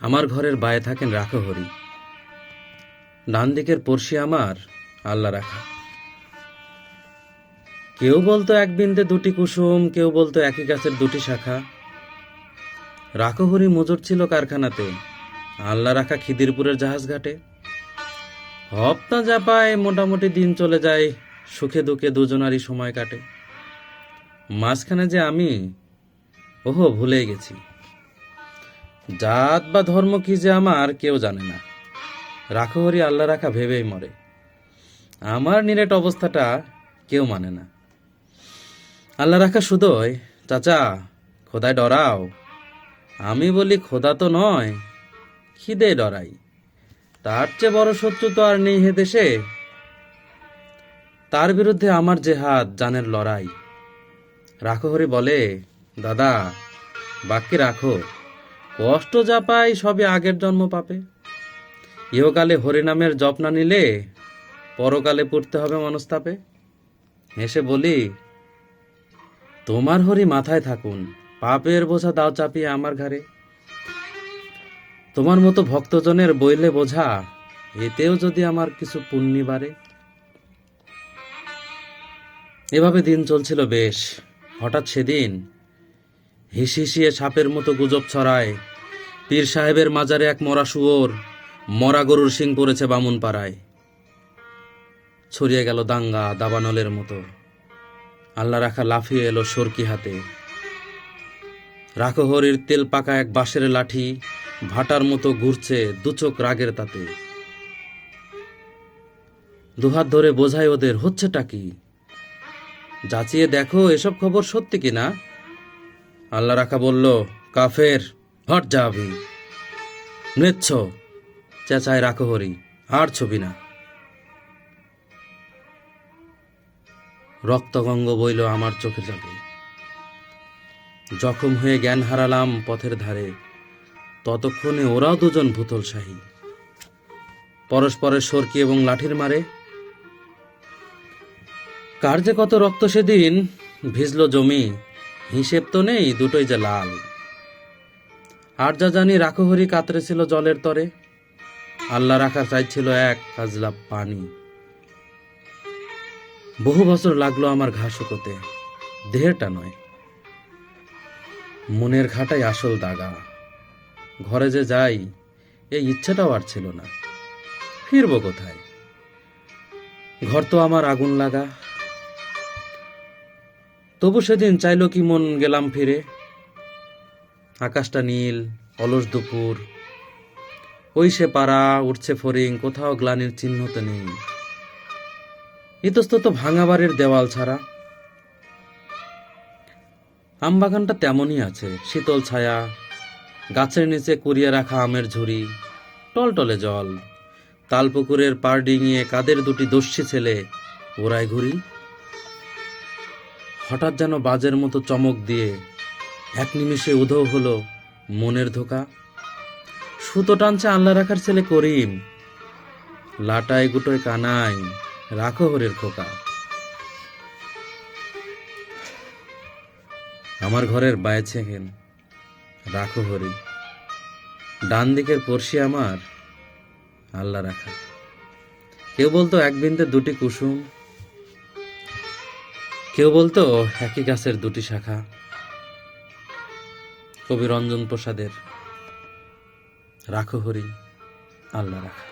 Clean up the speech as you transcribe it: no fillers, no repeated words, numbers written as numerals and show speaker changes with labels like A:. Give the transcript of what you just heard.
A: আমার ঘরের বায়ে থাকেন রাখো হরি। ডান দিকের পড়শি আমার আল্লাহ রাখা। কেউ বলতো এক বিন্দে দুটি কুসুম, কেউ বলতো একই গাছের দুটি শাখা। রাখো হরি মজুর ছিল কারখানাতে, আল্লাহ রাখা খিদিরপুরের জাহাজ ঘাটে। হপ্তা যা পায় মোটামুটি দিন চলে যায়, সুখে দুঃখে দুজনারই সময় কাটে। মাঝখানে যে আমি, ওহো ভুলে গেছি। জাত বা ধর্ম কি যে আমার কেউ জানে না, রাখো হরি আল্লাহ রাখা ভেবেই মরে। আমার নিরেট অবস্থাটা কেউ মানে না। আল্লাহ রাখা শুধোয়, চাচা খোদায় ডরাও। আমি বলি খোদা তো নয়, খিদে ডরাই। তার চেয়ে বড় শত্রু তো আর নেই হে দেশে। তার বিরুদ্ধে আমার যে হাত, জানের লড়াই। রাখো হরি বলে, দাদা বাক্যে রাখো, কষ্ট যা পাই সবই আগের জন্ম পাপে। ইহকালে হরিনামের জপ না নিলে পরকালে পড়তে হবে মনস্তাপে। হেসে বলি, তোমার হরি মাথায় থাকুন, পাপের বোঝা দাও চাপিয়ে আমার ঘাড়ে। তোমার মতো ভক্তজনের বইলে বোঝা, এতেও যদি আমার কিছু পুণ্যি বাড়ে। এভাবে দিন চলছিল বেশ। হঠাৎ সেদিন হিসিয়ে সাপের মতো গুজব ছড়ায়, পীর সাহেবের মাজারে এক মরা শুয়োর, মরা গরুর শিং পড়েছে বামুন পাড়ায়। ছড়িয়ে গেল দাঙ্গা দাবানলের মতো। আল্লাহ রাখা লাফিয়ে এলো সরকি হাতে। রাখো হরির তেল পাকা এক বাঁশের লাঠি ভাটার মতো ঘুরছে দুচোখ রাগের তাতে। দুহাত ধরে বোঝায় ওদের, হচ্ছেটা কি, যাচিয়ে দেখো এসব খবর সত্যি কিনা। আল্লাহ রাখা বলল, কাফের, হট যাবি। মৃচ্ছ, চেঁচায় রাখো হরি, আর ছবি না। রক্তগঙ্গ বইল আমার চোখে চোখে। জখম হয়ে জ্ঞান হারালাম পথের ধারে। ততক্ষণে ওরাও দুজন ভূতলশাহী, পরস্পরের সরকি এবং লাঠির মারে। কার যে কত রক্ত সেদিন ভিজল জমি, হিসেব তো নেই, দুটোই যে লাল। আর যা জানি রাখো হরি কাতরেছিল জলের তরে, আল্লাহ রাখা চাইছিল এক কাজলা পানি। বহু বছর লাগলো আমার ঘা শুকোতে, দেহেরটা নয়, মনের ঘাটাই আসল দাগা। ঘরে যে যাই এই ইচ্ছেটাও আর ছিল না, ফিরবো কোথায়, ঘর তো আমার আগুন লাগা। তবু সেদিন চাইল কি মন গেলাম ফিরে। আকাশটা নীল, অলস দুপুর, ওই সে পাড়া উঠছে ফরিং, কোথাও গ্লানির চিহ্ন তো নেই। ইতস্তত ভাঙা বাড়ির দেওয়াল ছাড়া। আমবাগানটা তেমনই আছে, শীতল ছায়া, গাছের নিচে কুড়িয়ে রাখা আমের ঝুড়ি, টলটলে জল। তালপুকুরের পাড় ডিঙিয়ে কাদের দুটি দস্যি ছেলে ওরাই ঘুরি। হঠাৎ যেন বাজের মতো চমক দিয়ে এক নিমিষে উধাও হলো মনের ধোকা। সুতো টানছে আল্লাহ রাখার ছেলে করিম, লাটায় গুটোয় কানাই রাখো হরির খোকা। আমার ঘরের বায়েছে হেন রাখো হরি, ডান দিকের পড়শি আমার আল্লাহ রাখা। কেউ বলতো এক বিন্দে দুটি কুসুম, কেউ বলতো একই গাছের দুটি শাখা। কবি রঞ্জন প্রসাদের রাখো হরি আল্লাহ রাখা।